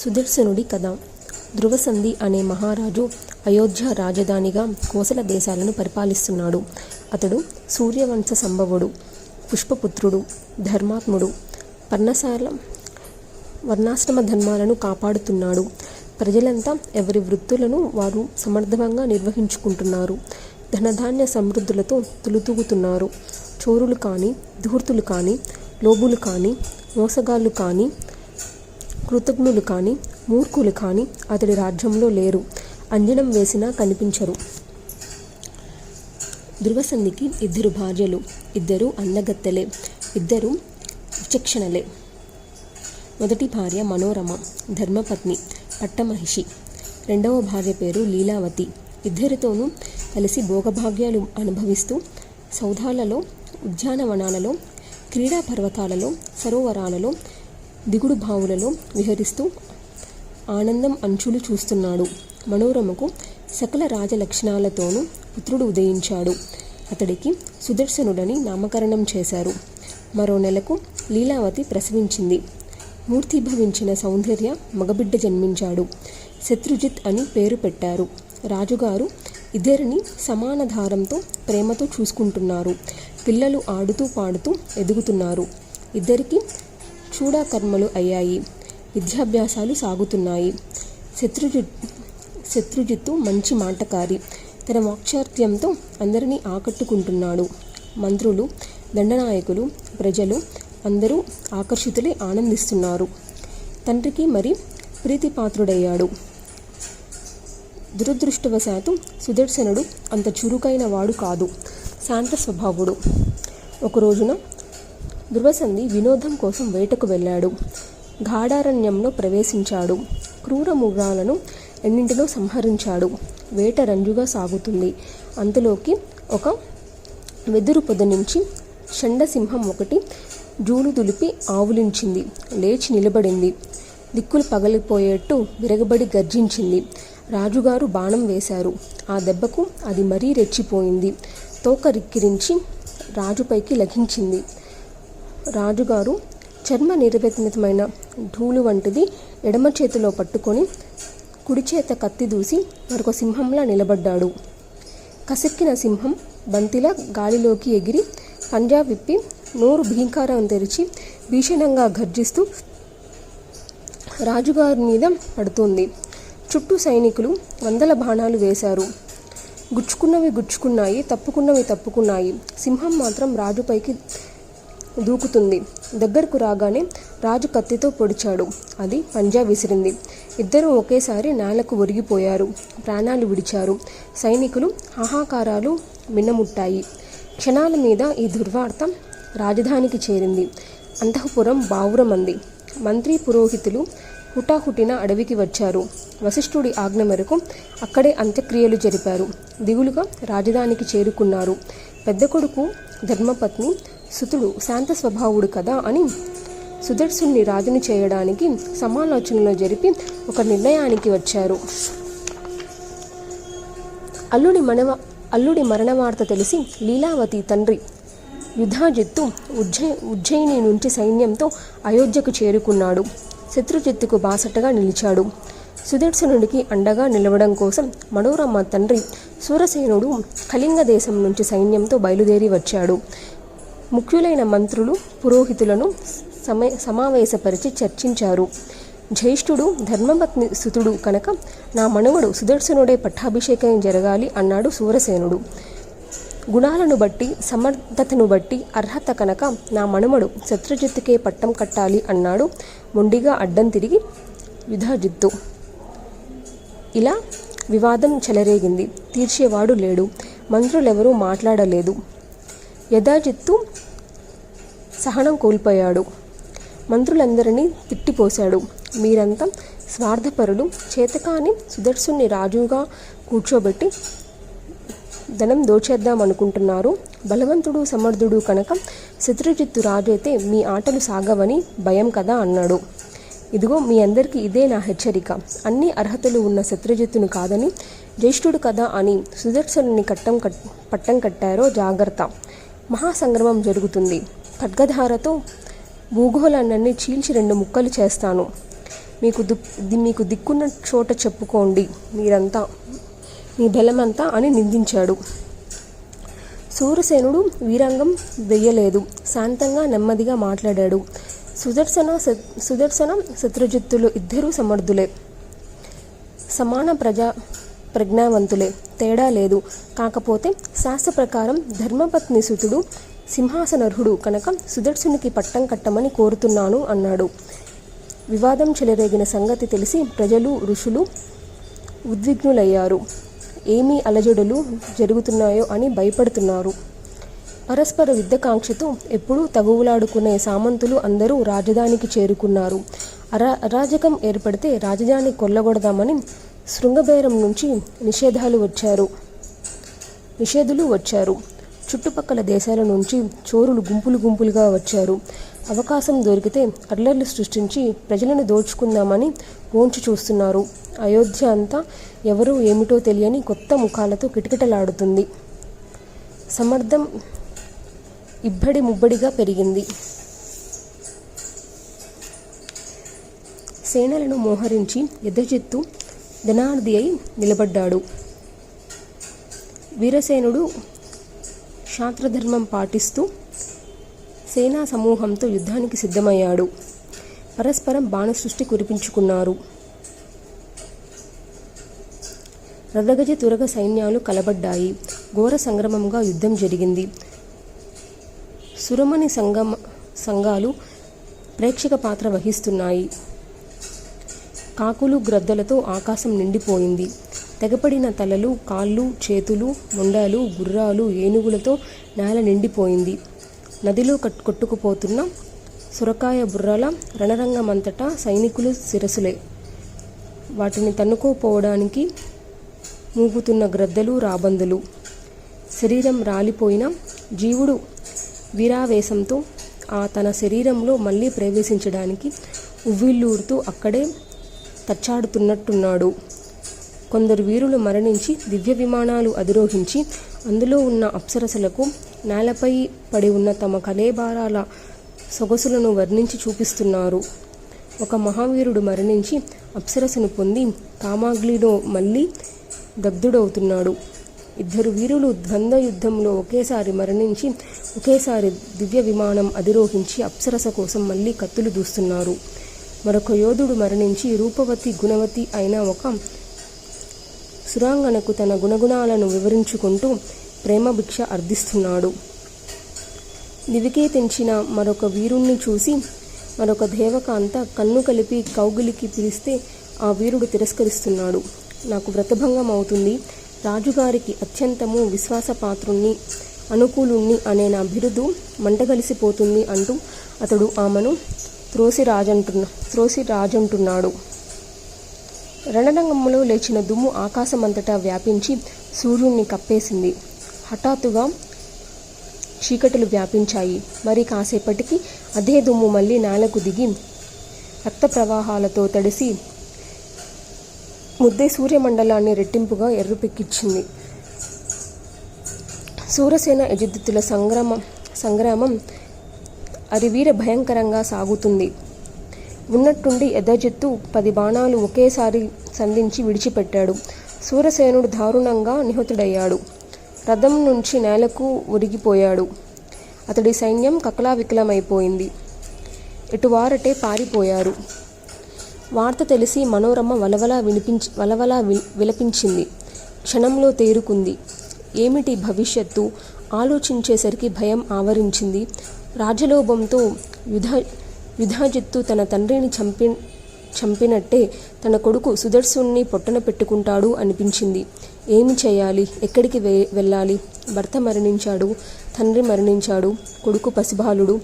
సుదర్శనుడి కథ. ధ్రువసంధి అనే మహారాజు అయోధ్య రాజధానిగా కోసల దేశాలను పరిపాలిస్తున్నాడు. అతడు సూర్యవంశ సంభవుడు, పుష్పపుత్రుడు, ధర్మాత్ముడు. పర్ణశాల వర్ణాశ్రమ ధర్మాలను కాపాడుతున్నాడు. ప్రజలంతా ఎవరి వృత్తులను వారు సమర్థంగా నిర్వహించుకుంటున్నారు. ధనధాన్య సమృద్ధులతో తులుతూగుతున్నారు. చోరులు కానీ, ధూర్తులు కానీ, లోబులు కానీ, మోసగాళ్ళు కానీ, కృతజ్ఞులు కానీ, మూర్ఖులు కానీ అతడి రాజ్యంలో లేరు. అంజనం వేసినా కనిపించరు. ధ్రువసంధికి 2 భార్యలు. 2 అందగత్తెలే. 2 విచక్షణలే. మొదటి భార్య మనోరమ, ధర్మపత్ని, పట్టమహిషి. 2వ భార్య పేరు లీలావతి. ఇద్దరితోనూ కలిసి భోగభాగ్యాలు అనుభవిస్తూ సౌధాలలో, ఉద్యానవనాలలో, క్రీడా పర్వతాలలో, సరోవరాలలో, దిగుడు బావులలో విహరిస్తూ ఆనందం అంచులు చూస్తున్నాడు. మనోరమకు సకల రాజలక్షణాలతోనూ పుత్రుడు ఉదయించాడు. అతడికి సుదర్శనుడని నామకరణం చేశారు. మరో నెలకు లీలావతి ప్రసవించింది. మూర్తిభవించిన సౌందర్య మగబిడ్డ జన్మించాడు. శత్రుజిత్ అని పేరు పెట్టారు. రాజుగారు ఇద్దరిని సమాన ధారంతో ప్రేమతో చూసుకుంటున్నారు. పిల్లలు ఆడుతూ పాడుతూ ఎదుగుతున్నారు. ఇద్దరికి చూడాకర్మలు అయ్యాయి. విద్యాభ్యాసాలు సాగుతున్నాయి. శత్రుజిత్తు మంచి మాటకారి. తన వాక్చాతుర్యంతో అందరినీ ఆకట్టుకుంటున్నాడు. మంత్రులు, దండనాయకులు, ప్రజలు అందరూ ఆకర్షితులై ఆనందిస్తున్నారు. తండ్రికి మరి ప్రీతిపాత్రుడయ్యాడు. దురదృష్టవశాత్తు సుదర్శనుడు అంత చురుకైన వాడు కాదు. శాంత స్వభావుడు. ఒక రోజున ధ్రువసంధి వినోదం కోసం వేటకు వెళ్ళాడు. గాఢారణ్యంలో ప్రవేశించాడు. క్రూర మృగాలను ఎన్నింటినో సంహరించాడు. వేట రంజుగా సాగుతుంది. అంతలోకి ఒక వెదురు పొద నుంచి షండసింహం ఒకటి జూలు దులిపి ఆవులించింది. లేచి నిలబడింది. దిక్కులు పగలిపోయేట్టు విరగబడి గర్జించింది. రాజుగారు బాణం వేశారు. ఆ దెబ్బకు అది మరీ రెచ్చిపోయింది. తోక రిక్కిరించి రాజుపైకి లఘించింది. రాజుగారు చర్మ నిరవధితమైన ధూళి వంటిది ఎడమ చేతిలో పట్టుకొని కుడి చేత కత్తి దూసి మరొక సింహంలా నిలబడ్డాడు. కసెక్కిన సింహం బంతిలా గాలిలోకి ఎగిరి పంజా విప్పి నోరు భీంకారం తెరిచి భీషణంగా గర్జిస్తూ రాజుగారి మీద పడుతోంది. చుట్టూ సైనికులు వందల బాణాలు వేశారు. గుచ్చుకున్నవి గుచ్చుకున్నాయి, తప్పుకున్నవి తప్పుకున్నాయి. సింహం మాత్రం రాజుపైకి దూకుతుంది. దగ్గరకు రాగానే రాజు కత్తితో పొడిచాడు. అది పంజా విసిరింది. ఇద్దరూ ఒకేసారి నేలకు ఒరిగిపోయారు. ప్రాణాలు విడిచారు. సైనికులు హాహాకారాలు మిన్నముట్టాయి. క్షణాల మీద ఈ దుర్వార్త రాజధానికి చేరింది. అంతఃపురం బావురమంది. మంత్రి, పురోహితులు హుటాహుటిన అడవికి వచ్చారు. వశిష్ఠుడి ఆజ్ఞ మేరకు అక్కడే అంత్యక్రియలు జరిపారు. దిగులుగా రాజధానికి చేరుకున్నారు. పెద్ద కొడుకు ధర్మపత్ని సుతుడు శాంత స్వభావుడు కదా అని సుదర్శుని రాజుని చేయడానికి సమాలోచనలు జరిపి ఒక నిర్ణయానికి వచ్చారు. అల్లుడి మరణ వార్త తెలిసి లీలావతి తండ్రి యుధాజిత్తు ఉజ్జయిని నుంచి సైన్యంతో అయోధ్యకు చేరుకున్నాడు. శత్రుజిత్తుకు బాసటగా నిలిచాడు. సుదర్శనుడికి అండగా నిలవడం కోసం మనోరమ తండ్రి సూరసేనుడు కళింగ దేశం నుంచి సైన్యంతో బయలుదేరి వచ్చాడు. ముఖ్యులైన మంత్రులు, పురోహితులను సమావేశపరిచి చర్చించారు. జ్యేష్ఠుడు ధర్మపత్ని సుతుడు కనుక నా మనవడు సుదర్శనుడే పట్టాభిషేకం జరగాలి అన్నాడు సూరసేనుడు. గుణాలను బట్టి, సమర్థతను బట్టి అర్హత కనుక నా మనవడు శత్రుజిత్తుకే పట్టం కట్టాలి అన్నాడు మొండిగా అడ్డం తిరిగి యుధాజిత్తు. ఇలా వివాదం చెలరేగింది. తీర్చేవాడు లేడు. మంత్రులెవరూ మాట్లాడలేదు. యుధాజిత్తు సహనం కోల్పోయాడు. మంత్రులందరినీ తిట్టిపోశాడు. మీరంతా స్వార్థపరులు, చేతకాని సుదర్శుని రాజుగా కూర్చోబెట్టి ధనం దోచేద్దామనుకుంటున్నారు. బలవంతుడు, సమర్థుడు కనుక శత్రుజిత్తు రాజు అయితే మీ ఆటలు సాగవని భయం కదా అన్నాడు. ఇదిగో మీ అందరికీ ఇదే నా హెచ్చరిక. అన్ని అర్హతలు ఉన్న శత్రుజిత్తును కాదని, జ్యేష్ఠుడు కదా అని సుదర్శనుని పట్టం కట్టారో జాగ్రత్త. మహాసంగ్రమం జరుగుతుంది. ఖడ్గధారతో భూగోళాన్ని చీల్చి 2 ముక్కలు చేస్తాను. మీకు దిక్కున్న చోట చెప్పుకోండి మీరంతా, మీ బలమంతా అని నిందించాడు. సూరసేనుడు వీరంగం వెయ్యలేదు. శాంతంగా నెమ్మదిగా మాట్లాడాడు. సుదర్శన శత్రుజిత్తులు ఇద్దరూ సమర్థులే, సమాన ప్రజ్ఞావంతులే, తేడా లేదు. కాకపోతే శాస్త్ర ప్రకారం ధర్మపత్ని సుతుడు సింహాసనర్హుడు కనుక సుదర్శనునికి పట్టం కట్టమని కోరుతున్నాను అన్నాడు. వివాదం చెలరేగిన సంగతి తెలిసి ప్రజలు, ఋషులు ఉద్విగ్నులయ్యారు. ఏమీ అలజడులు జరుగుతున్నాయో అని భయపడుతున్నారు. పరస్పర యుద్ధకాంక్షతో ఎప్పుడూ తగువులాడుకునే సామంతులు అందరూ రాజధానికి చేరుకున్నారు. అరాజకం ఏర్పడితే రాజధాని కొల్లగొడదామని శృంగబేరం నుంచి నిషేధులు వచ్చారు. చుట్టుపక్కల దేశాల నుంచి చోరులు గుంపులుగా వచ్చారు. అవకాశం దొరికితే అల్లర్లు సృష్టించి ప్రజలను దోచుకుందామని గోంచి చూస్తున్నారు. అయోధ్య అంతా ఎవరూ ఏమిటో తెలియని కొత్త ముఖాలతో కిటకిటలాడుతుంది. సమర్థం ఇబ్బడి ముబ్బడిగా పెరిగింది. సేనలను మోహరించి యధజిత్తు ధనార్ది అయి నిలబడ్డాడు. వీరసేనుడు క్షాత్రధర్మం పాటిస్తూ సేనా సమూహంతో యుద్ధానికి సిద్ధమయ్యాడు. పరస్పరం బాణసృష్టి కురిపించుకున్నారు. రథగజ తురగ సైన్యాలు కలబడ్డాయి. ఘోర సంగ్రామంగా యుద్ధం జరిగింది. సురమణి సంఘాలు ప్రేక్షక పాత్ర వహిస్తున్నాయి. కాకులు గ్రద్దలతో ఆకాశం నిండిపోయింది. తెగపడిన తలలు, కాళ్ళు, చేతులు, మొండాలు, గుర్రాలు, ఏనుగులతో నేల నిండిపోయింది. నదిలో కొట్టుకుపోతున్న సొరకాయ బుర్రల రణరంగమంతటా సైనికులు శిరసులే. వాటిని తన్నుకోపోవడానికి మూగుతున్న గ్రద్దలు, రాబందులు. శరీరం రాలిపోయిన జీవుడు వీరావేశంతో తన శరీరంలో మళ్ళీ ప్రవేశించడానికి ఉవ్విళ్ళూరుతూ అక్కడే తచ్చాడుతున్నట్టున్నాడు. కొందరు వీరులు మరణించి దివ్య విమానాలు అధిరోహించి అందులో ఉన్న అప్సరసలకు నేలపై పడి ఉన్న తమ కలేబారాల సొగసులను వర్ణించి చూపిస్తున్నారు. ఒక మహావీరుడు మరణించి అప్సరసను పొంది కామాగ్లిలో మళ్ళీ దగ్ధుడవుతున్నాడు. ఇద్దరు వీరులు ద్వంద్వ యుద్ధంలో ఒకేసారి మరణించి ఒకేసారి దివ్య విమానం అధిరోహించి అప్సరస కోసం మళ్ళీ కత్తులు దూస్తున్నారు. మరొక యోధుడు మరణించి రూపవతి, గుణవతి అయిన ఒక సురాంగనకు తన గుణగుణాలను వివరించుకుంటూ ప్రేమభిక్ష అర్థిస్తున్నాడు. దివికే తెంచిన మరొక వీరుణ్ణి చూసి మరొక దేవకాంత కన్ను కలిపి కౌగిలికి పిలిస్తే ఆ వీరుడు తిరస్కరిస్తున్నాడు. నాకు వ్రతభంగం అవుతుంది, రాజుగారికి అత్యంతము విశ్వాసపాత్రుణ్ణి, అనుకూలుణ్ణి అనే నా బిరుదు మంటగలిసిపోతుంది అంటూ అతడు ఆమెను త్రోసి రాజంటున్నాడు. రణరంగంలో లేచిన దుమ్ము ఆకాశమంతటా వ్యాపించి సూర్యుణ్ణి కప్పేసింది. హఠాత్తుగా చీకటులు వ్యాపించాయి. మరి కాసేపటికి అదే దుమ్ము మళ్ళీ నేలకు దిగి రక్త ప్రవాహాలతో తడిసి ముద్దే సూర్యమండలాన్ని రెట్టింపుగా ఎర్రుపెక్కించింది. సూరసేన యజుదిత్తుల సంగ్రామం అరివీర భయంకరంగా సాగుతుంది. ఉన్నట్టుండి యధజిత్తు 10 బాణాలు ఒకేసారి సంధించి విడిచిపెట్టాడు. సూరసేనుడు దారుణంగా నిహతుడయ్యాడు. రథం నుంచి నేలకు ఒరిగిపోయాడు. అతడి సైన్యం కకలావికలమైపోయింది. ఎటువారటే పారిపోయారు. వార్త తెలిసి మనోరమ వలవలా విలపించింది. క్షణంలో తేరుకుంది. ఏమిటి భవిష్యత్తు ఆలోచించేసరికి భయం ఆవరించింది. రాజలోభంతో యుధాజిత్తు తన తండ్రిని చంపినట్టే తన కొడుకు సుదర్శుణ్ణి పొట్టన పెట్టుకుంటాడు అనిపించింది. ఏమి చేయాలి? ఎక్కడికి వెళ్ళాలి? భర్త మరణించాడు, తండ్రి మరణించాడు, కొడుకు పసిబాలుడు.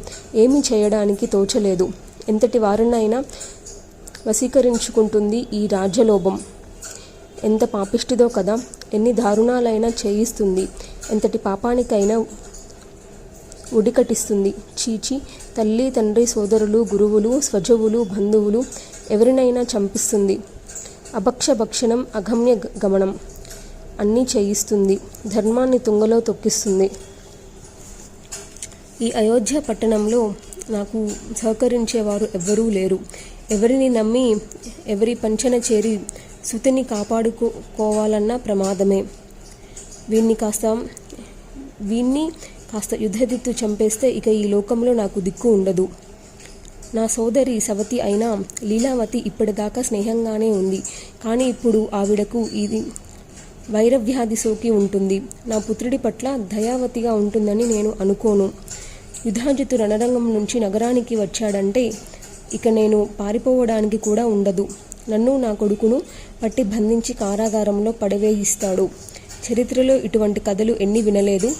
ఏమీ చేయడానికి తోచలేదు. ఎంతటి వారినైనా వశీకరించుకుంటుంది ఈ రాజ్యలోభం. ఎంత పాపిష్టిదో కదా! ఎన్ని దారుణాలైనా చేయిస్తుంది. ఎంతటి పాపానికైనా ఉడికటిస్తుంది. చీచి, తల్లి, తండ్రి, సోదరులు, గురువులు, స్వజవులు, బంధువులు ఎవరినైనా చంపిస్తుంది. అభక్షభక్షణం, అగమ్య గమనం అన్నీ చేయిస్తుంది. ధర్మాన్ని తుంగలో తొక్కిస్తుంది. ఈ అయోధ్య పట్టణంలో నాకు సహకరించేవారు ఎవ్వరూ లేరు. ఎవరిని నమ్మి ఎవరి పంచన చేరి సుతిని కాపాడుకోవాలన్న ప్రమాదమే. వీణ్ణి కాస్త యుద్ధదిత్తు చంపేస్తే ఇక ఈ లోకంలో నాకు దిక్కు ఉండదు. నా సోదరి సవతి అయిన లీలావతి ఇప్పటిదాకా స్నేహంగానే ఉంది. కానీ ఇప్పుడు ఆవిడకు ఇది వైరవ్యాధి సోకి ఉంటుంది. నా పుత్రుడి పట్ల దయావతిగా ఉంటుందని నేను అనుకోను. యుధాజిత్తు రణరంగం నుంచి నగరానికి వచ్చాడంటే ఇక నేను పారిపోవడానికి కూడా ఉండదు. నన్ను నా కొడుకును పట్టి బంధించి కారాగారంలో పడవేయిస్తాడు. చరిత్రలో ఇటువంటి కథలు ఎన్ని వినలేదు.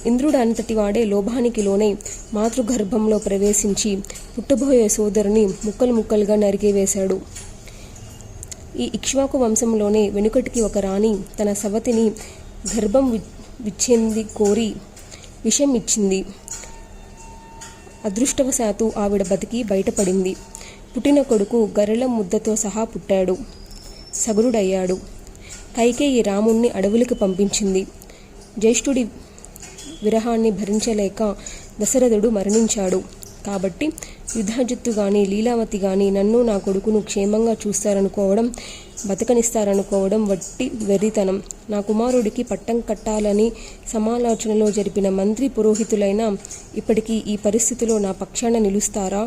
ఇంద్రుడంతటి వాడే లోభానికి లోనే మాతృగర్భంలో ప్రవేశించి పుట్టబోయే సోదరుని ముక్కలు ముక్కలుగా నరికివేశాడు. ఈ ఇక్ష్వాకు వంశంలోనే వెనుకటికి ఒక రాణి తన సవతిని గర్భం విచ్చేంది కోరి విషం ఇచ్చింది. అదృష్టవశాత్తు ఆవిడ బతికి బయటపడింది. పుట్టిన కొడుకు గరెల ముద్దతో సహా పుట్టాడు. సగురుడయ్యాడు. కైకేయి రాముణ్ణి అడవులకు పంపించింది. జ్యేష్ఠుడి విరహాన్ని భరించలేక దశరథుడు మరణించాడు. కాబట్టి యుధాజిత్తు గాని లీలావతి గాని నన్ను నా కొడుకును క్షేమంగా చూస్తారనుకోవడం, బతకనిస్తారనుకోవడం వట్టి వెర్రితనం. నా కుమారుడికి పట్టం కట్టాలని సమాలోచనలో జరిపిన మంత్రి పురోహితులైనా ఇప్పటికీ ఈ పరిస్థితిలో నా పక్షాన నిలుస్తారా?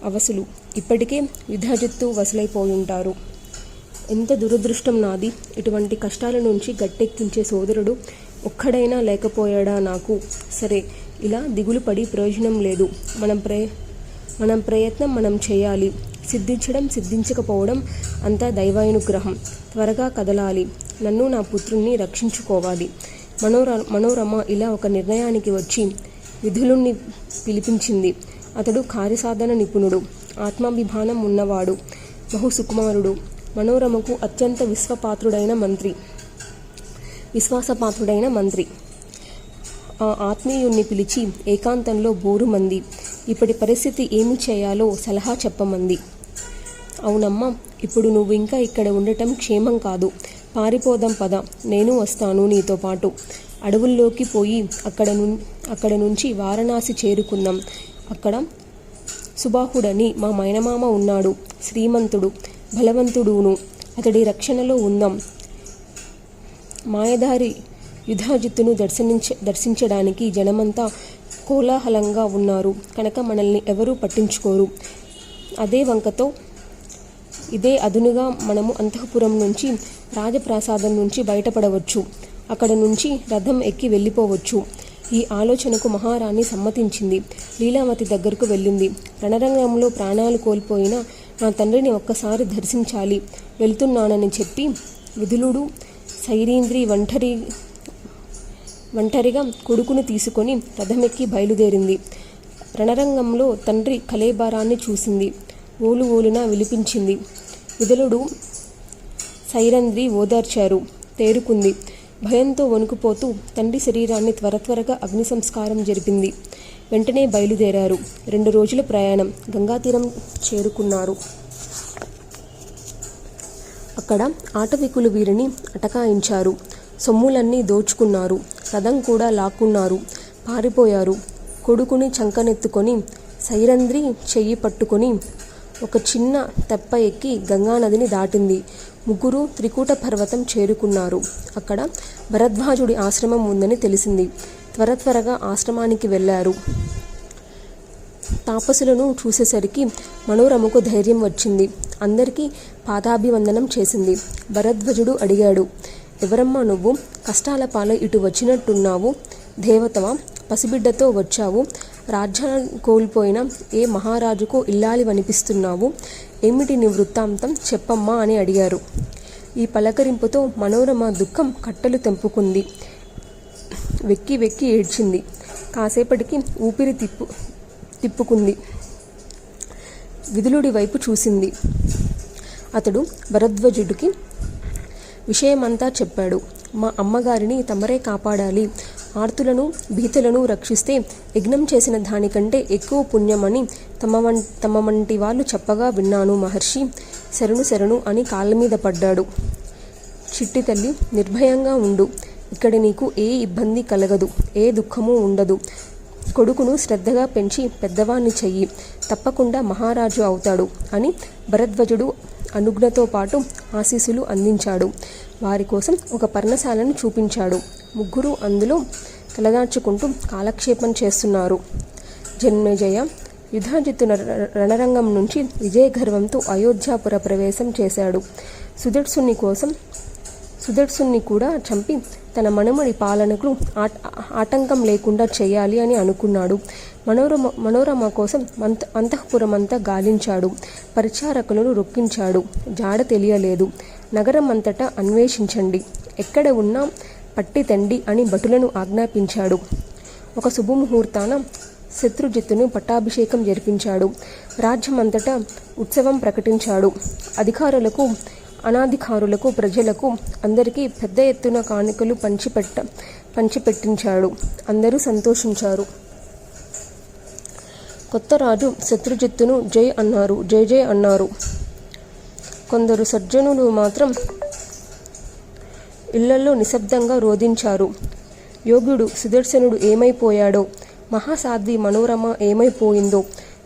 అవసులు ఇప్పటికే యుధాజిత్తు వసలైపోయుంటారు. ఎంత దురదృష్టం నాది. ఇటువంటి కష్టాల నుంచి గట్టెక్కించే సోదరుడు ఒక్కడైనా లేకపోయాడా నాకు? సరే, ఇలా దిగులు పడి ప్రయోజనం లేదు. మనం ప్రయత్నం మనం చేయాలి. సిద్ధించడం సిద్ధించకపోవడం అంతా దైవానుగ్రహం. త్వరగా కదలాలి. నన్ను నా పుత్రుణ్ణి రక్షించుకోవాలి. మనోరమ ఇలా ఒక నిర్ణయానికి వచ్చి విధులుణ్ణి పిలిపించింది. అతడు కార్యసాధన నిపుణుడు, ఆత్మాభిమానం ఉన్నవాడు, బహుసుకుమారుడు, మనోరమకు అత్యంత విశ్వాసపాత్రుడైన మంత్రి. ఆ ఆత్మీయుణ్ణి పిలిచి ఏకాంతంలో బోరుమంది. ఇప్పటి పరిస్థితి ఏమి చేయాలో సలహా చెప్పమంది. అవునమ్మా, ఇప్పుడు నువ్వు ఇంకా ఇక్కడ ఉండటం క్షేమం కాదు. పారిపోదాం పద. నేను వస్తాను నీతో పాటు. అడవుల్లోకి పోయి అక్కడ నుంచి వారణాసి చేరుకుందాం. అక్కడ సుబాహుడని మా మైనమామ ఉన్నాడు. శ్రీమంతుడు, బలవంతుడును. అతడి రక్షణలో ఉందాం. మాయదారి యుధాజిత్తును దర్శించడానికి జనమంతా కోలాహలంగా ఉన్నారు కనుక మనల్ని ఎవరూ పట్టించుకోరు. అదే వంకతో ఇదే అదునుగా మనము అంతఃపురం నుంచి, రాజప్రాసాదం నుంచి బయటపడవచ్చు. అక్కడ నుంచి రథం ఎక్కి వెళ్ళిపోవచ్చు. ఈ ఆలోచనకు మహారాణి సమ్మతించింది. లీలావతి దగ్గరకు వెళ్ళింది. రణరంగంలో ప్రాణాలు కోల్పోయిన నా తండ్రిని ఒక్కసారి దర్శించాలి. వెళ్తున్నానని చెప్పి విధులుడు సైరీంద్రి ఒంటరిగా కొడుకును తీసుకొని రథమెక్కి బయలుదేరింది. రణరంగంలో తండ్రి కళేబరాన్ని చూసింది. ఓలున విలిపించింది. విధులుడు సైరంధ్రి ఓదార్చారు. తేరుకుంది. భయంతో వణుకుపోతూ తండ్రి శరీరాన్ని త్వరగా అగ్ని సంస్కారం జరిపింది. వెంటనే బయలుదేరారు. 2 రోజుల ప్రయాణం. గంగాతీరం చేరుకున్నారు. అక్కడ ఆటవికులు వీరిని అటకాయించారు. సొమ్ములన్నీ దోచుకున్నారు. రథం కూడా లాక్కున్నారు. పారిపోయారు. కొడుకుని చంకనెత్తుకొని సైరంధ్రి చెయ్యి పట్టుకొని ఒక చిన్న తెప్ప ఎక్కి గంగానదిని దాటింది. ముగ్గురు త్రికూట పర్వతం చేరుకున్నారు. అక్కడ భరద్వాజుడి ఆశ్రమం ఉందని తెలిసింది. త్వరగా ఆశ్రమానికి వెళ్ళారు. తాపసులను చూసేసరికి మనోరమకు ధైర్యం వచ్చింది. అందరికీ పాదాభివందనం చేసింది. భరద్వాజుడు అడిగాడు, ఎవరమ్మా నువ్వు? కష్టాల పాలై ఇటు వచ్చినట్టున్నావు. దేవతవా? పసిబిడ్డతో వచ్చావు. రాజ్యాన్ని కోల్పోయిన ఏ మహారాజుకో ఇల్లాలివనిపిస్తున్నావు. ఏమిటి నీ వృత్తాంతం చెప్పమ్మా అని అడిగారు. ఈ పలకరింపుతో మనోరమ దుఃఖం కట్టలు తెంపుకుంది. వెక్కి ఏడ్చింది. కాసేపటికి ఊపిరి తిప్పుకుంది. విధులుడి వైపు చూసింది. అతడు భరద్వాజుడికి విషయమంతా చెప్పాడు. మా అమ్మగారిని తమరే కాపాడాలి. ఆర్తులను భీతులను రక్షిస్తే యజ్ఞం చేసిన దానికంటే ఎక్కువ పుణ్యమని తమ వంటి వాళ్ళు చెప్పగా విన్నాను మహర్షి. శరణు అని కాళ్ళ మీద పడ్డాడు. చిట్టి తల్లి, నిర్భయంగా ఉండు. ఇక్కడ నీకు ఏ ఇబ్బంది కలగదు. ఏ దుఃఖము ఉండదు. కొడుకును శ్రద్ధగా పెంచి పెద్దవాణ్ణి చెయ్యి. తప్పకుండా మహారాజు అవుతాడు అని భరద్వాజుడు అనుజ్ఞతో పాటు ఆశీస్సులు అందించాడు. వారి కోసం ఒక పర్ణశాలను చూపించాడు. ముగ్గురు అందులో తలదాచుకుంటూ కాలక్షేపం చేస్తున్నారు. జన్మేజయ యుధాజిత్తు రణరంగం నుంచి విజయగర్వంతో అయోధ్యాపుర ప్రవేశం చేశాడు. సుదర్శుని కూడా చంపి తన మనుమడి పాలనకు ఆటంకం లేకుండా చేయాలి అని అనుకున్నాడు. మనోరమ కోసం అంతఃపురమంతా గాలించాడు. పరిచారకులను రొక్కించాడు. జాడ తెలియలేదు. నగరం అంతటా అన్వేషించండి, ఎక్కడ ఉన్నా పట్టి తండి అని భటులను ఆజ్ఞాపించాడు. ఒక శుభముహూర్తాన శత్రుజిత్తును పట్టాభిషేకం జరిపించాడు. రాజ్యమంతటా ఉత్సవం ప్రకటించాడు. అధికారులకు, అనాధికారులకు, ప్రజలకు అందరికీ పెద్ద ఎత్తున కానుకలు పంచిపెట్టించాడు. అందరూ సంతోషించారు. కొత్త రాజు శత్రుజిత్తును జై అన్నారు, జై జై అన్నారు. కొందరు సజ్జనులు మాత్రం ఇళ్లలో నిశ్శబ్దంగా రోధించారు. యోగ్యుడు సుదర్శనుడు ఏమైపోయాడో, మహాసాధ్వి మనోరమ ఏమైపోయిందో,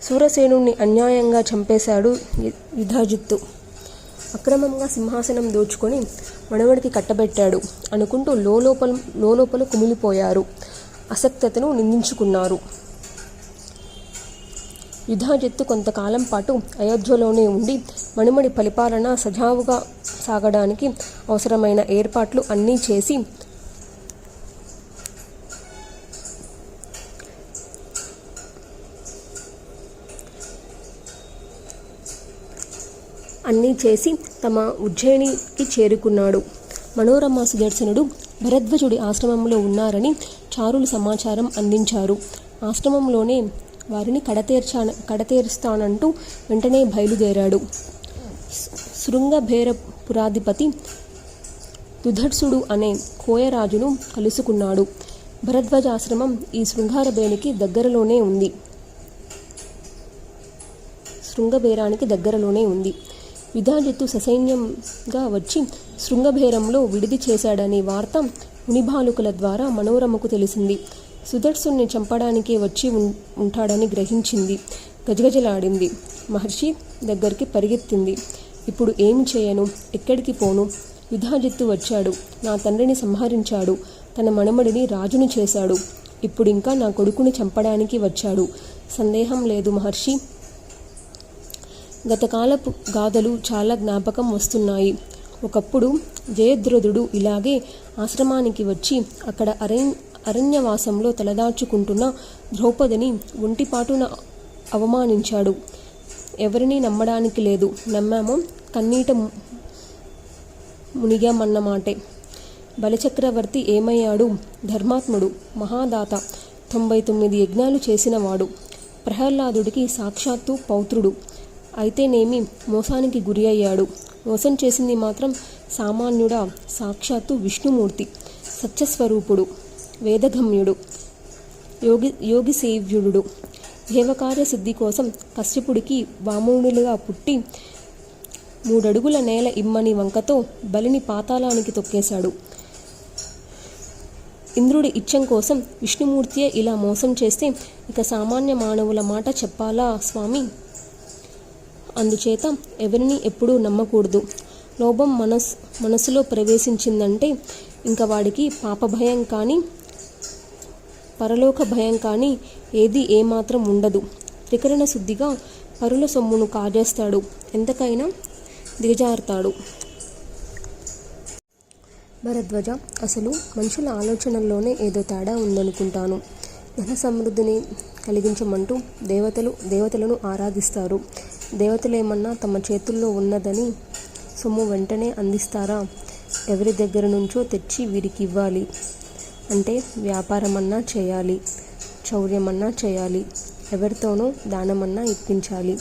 సూరసేనుణ్ణి అన్యాయంగా చంపేశాడు యుధాజిత్తు. అక్రమంగా సింహాసనం దోచుకొని మనవడికి కట్టబెట్టాడు అనుకుంటూ లోలోపల కుమిలిపోయారు. అసక్తతను నిందించుకున్నారు. యుధాజిత్తు కొంతకాలం పాటు అయోధ్యలోనే ఉండి మనుమడి పరిపాలన సజావుగా సాగడానికి అవసరమైన ఏర్పాట్లు అన్నీ చేసి తమ ఉజ్జయినికి చేరుకున్నాడు. మనోరమ సుదర్శనుడు భరద్వాజుడి ఆశ్రమంలో ఉన్నారని చారులు సమాచారం అందించారు. ఆశ్రమంలోనే వారిని కడతేరుస్తానంటూ వెంటనే బయలుదేరాడు. శృంగభేరపురాధిపతి దుధర్సుడు అనే కోయరాజును కలుసుకున్నాడు. భరద్వాజాశ్రమం ఈ శృంగారబేనికి దగ్గరలోనే ఉంది. యుధాజిత్తు ససైన్యంగా వచ్చి శృంగభేరంలో విడిది చేశాడనే వార్త మునిబాలుకల ద్వారా మనోరమకు తెలిసింది. సుదర్శుని చంపడానికే వచ్చి ఉంటాడని గ్రహించింది. గజగజలాడింది. మహర్షి దగ్గరికి పరిగెత్తింది. ఇప్పుడు ఏమి చేయను, ఎక్కడికి పోను? యుధాజిత్తు వచ్చాడు, నా తండ్రిని సంహరించాడు, తన మనుమడిని రాజుని చేశాడు. ఇప్పుడింకా నా కొడుకుని చంపడానికి వచ్చాడు. సందేహం లేదు మహర్షి. గతకాలపు గాథలు చాలా జ్ఞాపకం వస్తున్నాయి. ఒకప్పుడు జయద్రథుడు ఇలాగే ఆశ్రమానికి వచ్చి అక్కడ అరణ్యవాసంలో తలదాచుకుంటున్న ద్రౌపదిని ఒంటిపాటున అవమానించాడు. ఎవరినీ నమ్మడానికి లేదు. నమ్మామో కన్నీట మునిగామన్నమాటే. బలిచక్రవర్తి ఏమయ్యాడు? ధర్మాత్ముడు, మహాదాత, 99 యజ్ఞాలు చేసినవాడు. ప్రహ్లాదుడికి సాక్షాత్తు పౌత్రుడు. అయితేనేమి మోసానికి గురి అయ్యాడు. మోసం చేసింది మాత్రం సామాన్యుడా? సాక్షాత్తు విష్ణుమూర్తి, సత్యస్వరూపుడు, వేదగమ్యుడు, యోగి సేవ్యుడు. దేవకార్య సిద్ధి కోసం కశ్యపుడికి వామనులుగా పుట్టి 3 అడుగుల నేల ఇమ్మని వంకతో బలిని పాతాళానికి తొక్కేశాడు. ఇంద్రుడి ఇచ్చం కోసం విష్ణుమూర్తియే ఇలా మోసం చేస్తే ఇక సామాన్య మానవుల మాట చెప్పాలా స్వామి? అందుచేత ఎవరిని ఎప్పుడూ నమ్మకూడదు. లోభం మనసులో ప్రవేశించిందంటే ఇంకా వాడికి పాపభయం కానీ పరలోక భయం కానీ ఏది ఏమాత్రం ఉండదు. త్రికరణ శుద్ధిగా పరుల సొమ్మును కాజేస్తాడు. ఎంతకైనా దిగజారుతాడు. భరద్వాజ, అసలు మనుషుల ఆలోచనల్లోనే ఏదో తేడా ఉందనుకుంటాను. ధన సమృద్ధిని కలిగించమంటూ దేవతలను ఆరాధిస్తారు. దేవతలేమన్నా తమ చేతుల్లో ఉన్నదని సొమ్ము వెంటనే అందిస్తారా? ఎవరి దగ్గర నుంచో తెచ్చి వీరికి ఇవ్వాలి. అంటే వ్యాపారమన్నా చేయాలి, చౌర్యమన్నా చేయాలి, ఎవరితోనో దానమన్నా ఇప్పించాలి.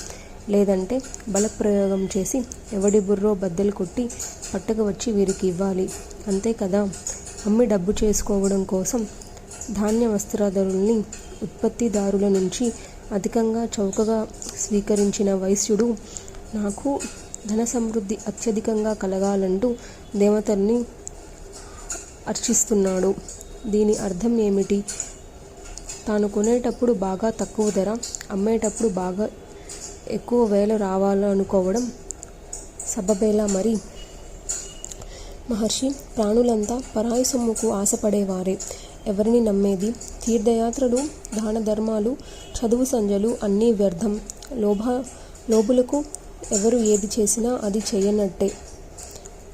లేదంటే బలప్రయోగం చేసి ఎవడి బుర్రో బద్దలు కొట్టి పట్టుకు వచ్చి వీరికి ఇవ్వాలి. అంతే కదా. అమ్మి డబ్బు చేసుకోవడం కోసం ధాన్య వస్త్రాదారుల్ని ఉత్పత్తిదారుల నుంచి అధికంగా చౌకగా స్వీకరించిన వైశ్యుడు నాకు ధన సమృద్ధి అత్యధికంగా కలగాలంటూ దేవతల్ని అర్చిస్తున్నాడు. దీని అర్థం ఏమిటి? తాను కొనేటప్పుడు బాగా తక్కువ ధర, అమ్మేటప్పుడు బాగా ఎక్కువ వేల రావాలనుకోవడం సబబేలా మరి? మహర్షి, ప్రాణులంతా పరాయి సొమ్ముకు ఆశపడేవారే. ఎవరిని నమ్మేది? తీర్థయాత్రలు, దాన ధర్మాలు, చదువు సంజలు అన్నీ వ్యర్థం. లోభులకు ఎవరు ఏది చేసినా అది చేయనట్టే.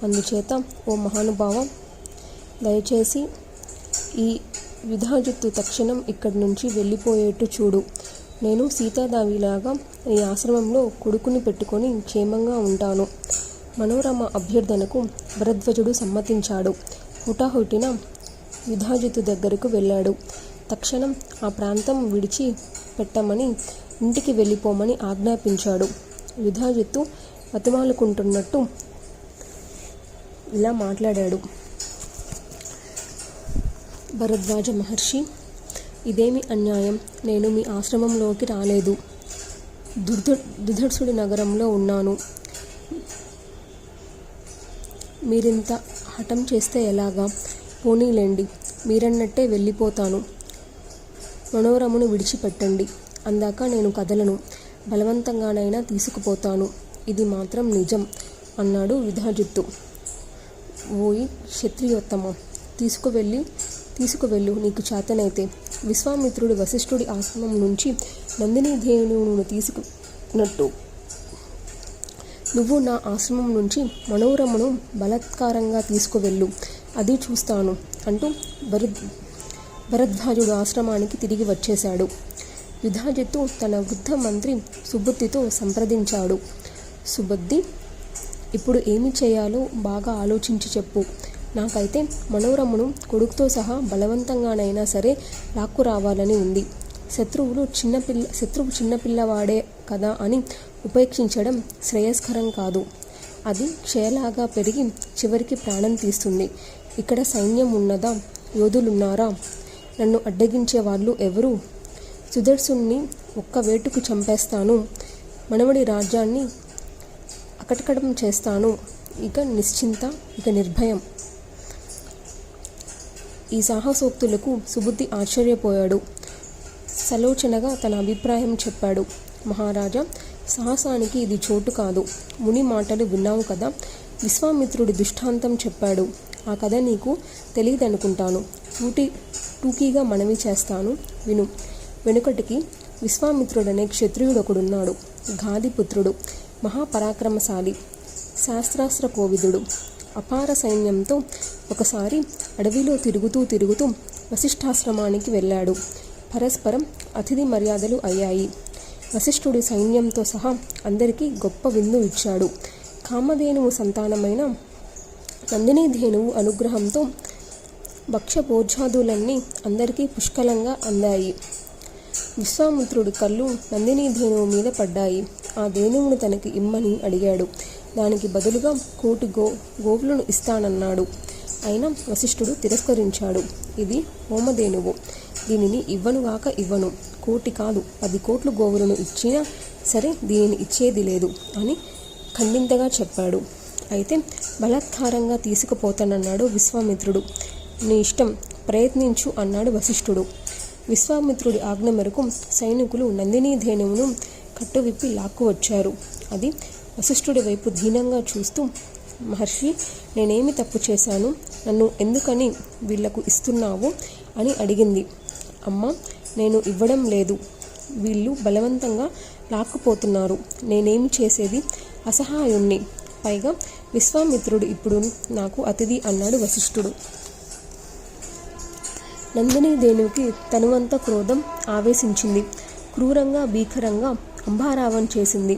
అందుచేత ఓ మహానుభావ, దయచేసి ఈ విధాజిత్తు తక్షణం ఇక్కడి నుంచి వెళ్ళిపోయేట్టు చూడు. నేను సీతాదేవిలాగా నీ ఆశ్రమంలో కొడుకుని పెట్టుకొని క్షేమంగా ఉంటాను. మనోరమ అభ్యర్థనకు భరద్వాజుడు సమ్మతించాడు. హుటాహుటిన విధాజిత్తు దగ్గరకు వెళ్ళాడు. తక్షణం ఆ ప్రాంతం విడిచి పెట్టమని, ఇంటికి వెళ్ళిపోమని ఆజ్ఞాపించాడు. విధాజిత్తు బతిమాలుకుంటున్నట్టు ఇలా మాట్లాడాడు. భరద్వాజ మహర్షి, ఇదేమి అన్యాయం? నేను మీ ఆశ్రమంలోకి రాలేదు. దుధర్సుడి నగరంలో ఉన్నాను. మీరింత హఠం చేస్తే ఎలాగా? పోనీలేండి, మీరన్నట్టే వెళ్ళిపోతాను. మనోరమను విడిచిపెట్టండి. అందాక నేను కదలను. బలవంతంగానైనా తీసుకుపోతాను. ఇది మాత్రం నిజం అన్నాడు విధాజిత్తు. ఓయి క్షత్రియోత్తమ, తీసుకువెళ్ళు నీకు చేతనైతే. విశ్వామిత్రుడు వశిష్ఠుడి ఆశ్రమం నుంచి నందినీ ధేనువును తీసుకున్నట్టు నువ్వు నా ఆశ్రమం నుంచి మనోరమను బలాత్కారంగా తీసుకువెళ్ళు. అది చూస్తాను అంటూ భరద్వాజుడు ఆశ్రమానికి తిరిగి వచ్చేశాడు. విధాజిత్తు తన వృద్ధ మంత్రి సుబుద్ధితో సంప్రదించాడు. సుబుద్ధి, ఇప్పుడు ఏమి చేయాలో బాగా ఆలోచించి చెప్పు. నాకైతే మనోరమను కొడుకుతో సహా బలవంతంగానైనా సరే లాక్కు రావాలని ఉంది. శత్రువు చిన్నపిల్లవాడే కదా అని ఉపేక్షించడం శ్రేయస్కరం కాదు. అది క్షయలాగా పెరిగి చివరికి ప్రాణం తీస్తుంది. ఇక్కడ సైన్యం ఉన్నదా? యోధులున్నారా? నన్ను అడ్డగించే వాళ్ళు ఎవరు? సుదర్శుణ్ణి ఒక్క వేటుకు చంపేస్తాను. మనవడి రాజ్యాన్ని అకటకడం చేస్తాను. ఇక నిశ్చింత, ఇక నిర్భయం. ఈ సాహసోక్తులకు సుబుద్ధి ఆశ్చర్యపోయాడు. సలోచనగా తన అభిప్రాయం చెప్పాడు. మహారాజా, సాహసానికి ఇది చోటు కాదు. ముని మాటలు విన్నావు కదా. విశ్వామిత్రుడి దృష్టాంతం చెప్పాడు. ఆ కథ నీకు తెలియదనుకుంటాను. టూకీగా మనవి చేస్తాను, విను. వెనుకటికి విశ్వామిత్రుడనే క్షత్రియుడొకడున్నాడు. గాదిపుత్రుడు, మహాపరాక్రమశాలి, శాస్త్రాస్త్ర కోవిదుడు. అపార సైన్యంతో ఒకసారి అడవిలో తిరుగుతూ వశిష్ఠాశ్రమానికి వెళ్ళాడు. పరస్పరం అతిథి మర్యాదలు అయ్యాయి. వశిష్ఠుడి సైన్యంతో సహా అందరికీ గొప్ప విందు ఇచ్చాడు. కామధేనువు సంతానమైన నందినీధేనువు అనుగ్రహంతో భక్ష్యభోజ్యాదులన్నీ అందరికీ పుష్కలంగా అందాయి. విశ్వామిత్రుడి కళ్ళు నందినీధేనువు మీద పడ్డాయి. ఆ ధేనువును తనకి ఇమ్మని అడిగాడు. దానికి బదులుగా 1,000,000 గోవులను ఇస్తానన్నాడు. అయినా వశిష్ఠుడు తిరస్కరించాడు. ఇది హోమధేనువు. దీనిని ఇవ్వనుగాక ఇవ్వను. 1,000,000 కాదు, 10 కోట్ల గోవులను ఇచ్చినా సరే దీనిని ఇచ్చేది లేదు అని ఖండింతగా చెప్పాడు. అయితే బలాత్కారంగా తీసుకుపోతానన్నాడు విశ్వామిత్రుడు. నీ ఇష్టం, ప్రయత్నించు అన్నాడు వశిష్ఠుడు. విశ్వామిత్రుడి ఆజ్ఞ మేరకు సైనికులు నందినీధేనువును కట్టువిప్పి లాక్కు వచ్చారు. అది వశిష్ఠుడి వైపు దీనంగా చూస్తూ, మహర్షి, నేనేమి తప్పు చేశాను? నన్ను ఎందుకని వీళ్లకు ఇస్తున్నావు అని అడిగింది. అమ్మ, నేను ఇవ్వడం లేదు. వీళ్ళు బలవంతంగా లాక్కుపోతున్నారు. నేనేమి చేసేది? అసహాయుణ్ణి. పైగా విశ్వామిత్రుడు ఇప్పుడు నాకు అతిథి అన్నాడు వశిష్ఠుడు. నందినీధేనువుకి తనువంత క్రోధం ఆవేశించింది. క్రూరంగా భీకరంగా అంబారావం చేసింది.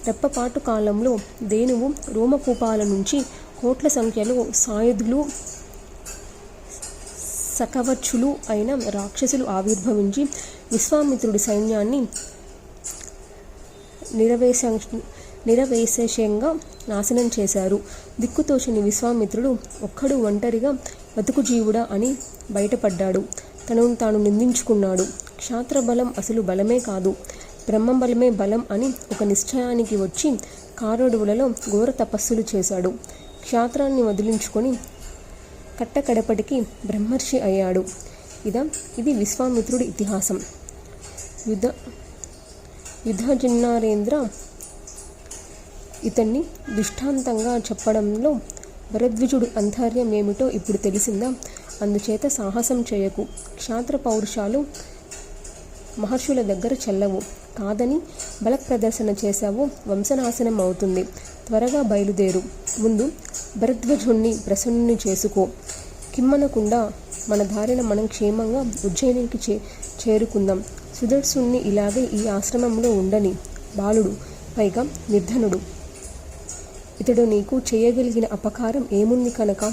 రెప్పపాటు కాలంలో ధేనువు రోమకూపాల నుంచి కోట్ల సంఖ్యలో సాయుధులు, సకవచ్చులు అయిన రాక్షసులు ఆవిర్భవించి విశ్వామిత్రుడి సైన్యాన్ని నిరవేశంగా నాశనం చేశారు. దిక్కుతోచని విశ్వామిత్రుడు ఒక్కడు ఒంటరిగా బతుకుజీవుడా అని బయటపడ్డాడు. తనను తాను నిందించుకున్నాడు. క్షాత్రబలం అసలు బలమే కాదు, బ్రహ్మబలమే బలం అని ఒక నిశ్చయానికి వచ్చి కారడువులలో ఘోర తపస్సులు చేశాడు. క్షాత్రాన్ని వదిలించుకొని కట్టకడపటికి బ్రహ్మర్షి అయ్యాడు. ఇది విశ్వామిత్రుడి ఇతిహాసం. యుధజిన్నారేంద్ర ఇతన్ని దృష్టాంతంగా చెప్పడంలో భరద్విజుడు అంతర్యం ఏమిటో ఇప్పుడు తెలిసిందా? అందుచేత సాహసం చేయకు. క్షాత్ర పౌరుషాలు మహర్షుల దగ్గర చెల్లవు. కాదని బల ప్రదర్శన చేశావు, వంశనాశనం అవుతుంది. త్వరగా బయలుదేరు. ముందు భరద్వాజుణ్ణి ప్రసన్నుని చేసుకో. కిమ్మనకుండా మన దారిన మనం క్షేమంగా ఉజ్జయినికి చేరుకుందాం. సుదర్శుణ్ణి ఇలాగే ఈ ఆశ్రమంలో ఉండని. బాలుడు, పైగా నిర్ధనుడు. ఇతడు నీకు చేయగలిగిన అపకారం ఏముంది కనుక?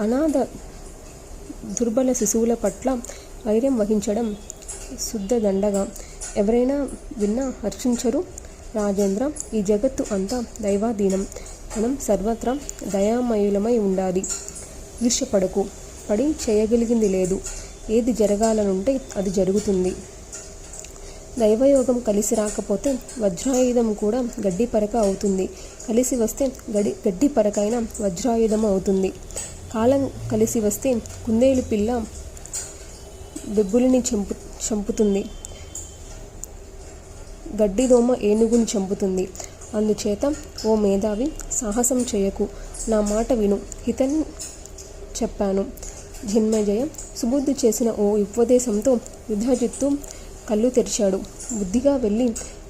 అనాథ దుర్బల శిశువుల పట్ల వైర్యం వహించడం శుద్ధ దండగా. ఎవరైనా విన్నా హర్షించరు. రాజేంద్ర, ఈ జగత్తు అంతా దైవాధీనం. మనం సర్వత్రా దయామయులమై ఉండాలి. ఈర్ష్యపడకు. పడి చేయగలిగింది లేదు. ఏది జరగాలనుంటే అది జరుగుతుంది. దైవయోగం కలిసి రాకపోతే వజ్రాయుధం కూడా గడ్డి పరక అవుతుంది. కలిసి వస్తే గడ్డి పరకైన వజ్రాయుధం అవుతుంది. కాలం కలిసి వస్తే కుందేలు పిల్ల బెబ్బులిని చంపుతుంది. గడ్డిదోమ ఏనుగుని చంపుతుంది. అందుచేత ఓ మేధావి, సాహసం చేయకు. నా మాట విను. హితన్ చెప్పాను. జన్మేజయ సుబుద్ధి చేసిన ఓ ఉపదేశంతో యుధజిత్తు కళ్ళు తెరిచాడు. బుద్ధిగా వెళ్ళి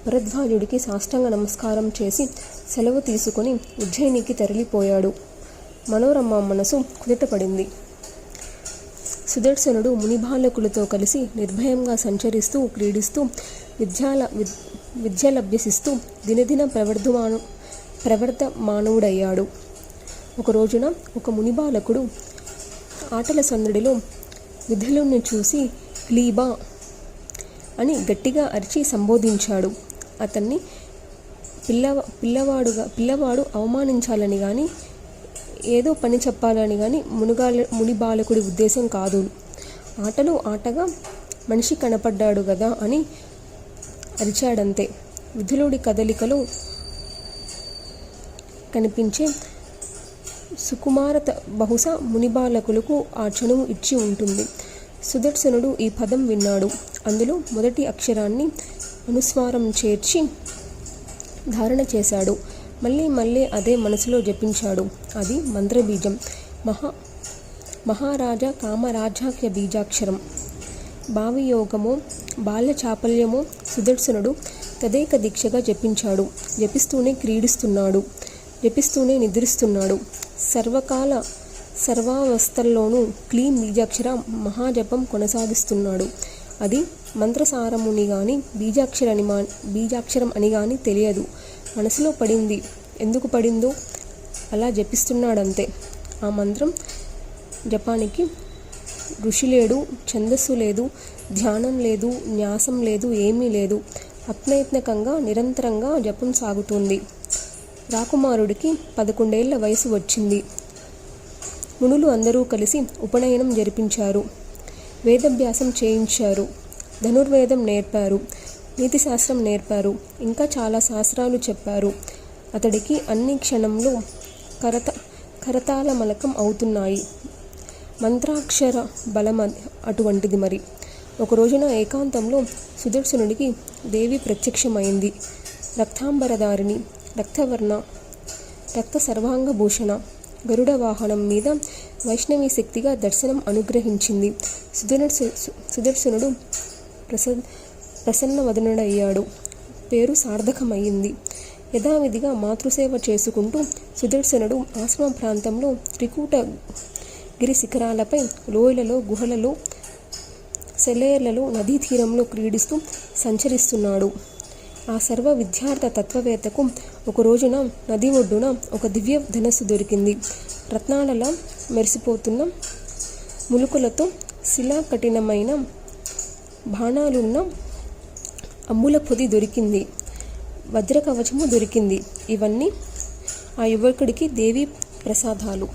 భరద్వాజుడికి సాష్టాంగ నమస్కారం చేసి సెలవు తీసుకొని ఉజ్జయినికి తరలిపోయాడు. మనోరమ మనసు కుదుటపడింది. సుదర్శనుడు మునిబాలకులతో కలిసి నిర్భయంగా సంచరిస్తూ క్రీడిస్తూ విద్యలభ్యసిస్తూ దినదిన ప్రవర్ధమానవుడయ్యాడు. ఒక రోజున ఒక మునిబాలకుడు ఆటల సందడిలో విధులను చూసి క్లీబా అని గట్టిగా అరిచి సంబోధించాడు. అతన్ని పిల్లవాడు అవమానించాలని కానీ ఏదో పని చెప్పాలని కానీ ముని బాలకుడి ఉద్దేశం కాదు. ఆటలు ఆటగా మనిషి కనపడ్డాడు గదా అని అరిచాడంతే. విధులుడి కదలికలో కనిపించే సుకుమారత బహుశా మునిబాలకులకు ఆ చనువు ఇచ్చి ఉంటుంది. సుదర్శనుడు ఈ పదం విన్నాడు. అందులో మొదటి అక్షరాన్ని అనుస్వారం చేర్చి ధారణ చేశాడు. మళ్ళీ అదే మనసులో జపించాడు. అది మంత్రబీజం. మహారాజా కామరాజాఖ్య బీజాక్షరం. భావియోగమో బాల్య చాపల్యమో సుదర్శనుడు తదేక దీక్షగా జపించాడు. జపిస్తూనే క్రీడిస్తున్నాడు. జపిస్తూనే నిద్రిస్తున్నాడు. సర్వకాల సర్వావస్థల్లోనూ క్లీం బీజాక్షర మహాజపం కొనసాగిస్తున్నాడు. అది మంత్రసారముని గాని బీజాక్షరం అని గాని తెలియదు. మనసులో పడింది. ఎందుకు పడిందో అలా జపిస్తున్నాడంతే. ఆ మంత్రం జపానికి ఋషి లేడు, ఛందస్సు లేదు, ధ్యానం లేదు, న్యాసం లేదు, ఏమీ లేదు. అప్రయత్నకంగా నిరంతరంగా జపం సాగుతుంది. రాకుమారుడికి 11 ఏళ్ల వయసు వచ్చింది. మునులు అందరూ కలిసి ఉపనయనం జరిపించారు. వేదభ్యాసం చేయించారు. ధనుర్వేదం నేర్పారు. నీతిశాస్త్రం నేర్పారు. ఇంకా చాలా శాస్త్రాలు చెప్పారు. అతడికి అన్ని క్షణంలో కరతాళ మలకం అవుతున్నాయి. మంత్రాక్షర బలం అటువంటిది. మరి ఒక రోజున ఏకాంతంలో సుదర్శనుడికి దేవి ప్రత్యక్షమైంది. రక్తాంబరధారిణి, రక్తవర్ణ, రక్త సర్వాంగభూషణ, గరుడ వాహనం మీద వైష్ణవీ శక్తిగా దర్శనం అనుగ్రహించింది. సుదర్శనుడు ప్రసన్నవదనుడయ్యాడు. పేరు సార్థకమయ్యింది. యథావిధిగా మాతృసేవ చేసుకుంటూ సుదర్శనుడు ఆశ్రమ ప్రాంతంలో త్రికూట గిరి శిఖరాలపై, లోయలలో, గుహలలో, సెలేర్లలో, నదీ తీరంలో క్రీడిస్తూ సంచరిస్తున్నాడు. ఆ సర్వ విద్యార్థ తత్వవేత్తకు ఒక రోజున నది ఒడ్డున ఒక దివ్య ధనస్సు దొరికింది. రత్నాలలా మెరిసిపోతున్న ములుకులతో శిలా కఠినమైన బాణాలున్న అమ్ముల పొది దొరికింది. వజ్రకవచము దొరికింది. ఇవన్నీ ఆ యువకుడికి దేవి ప్రసాదాలు.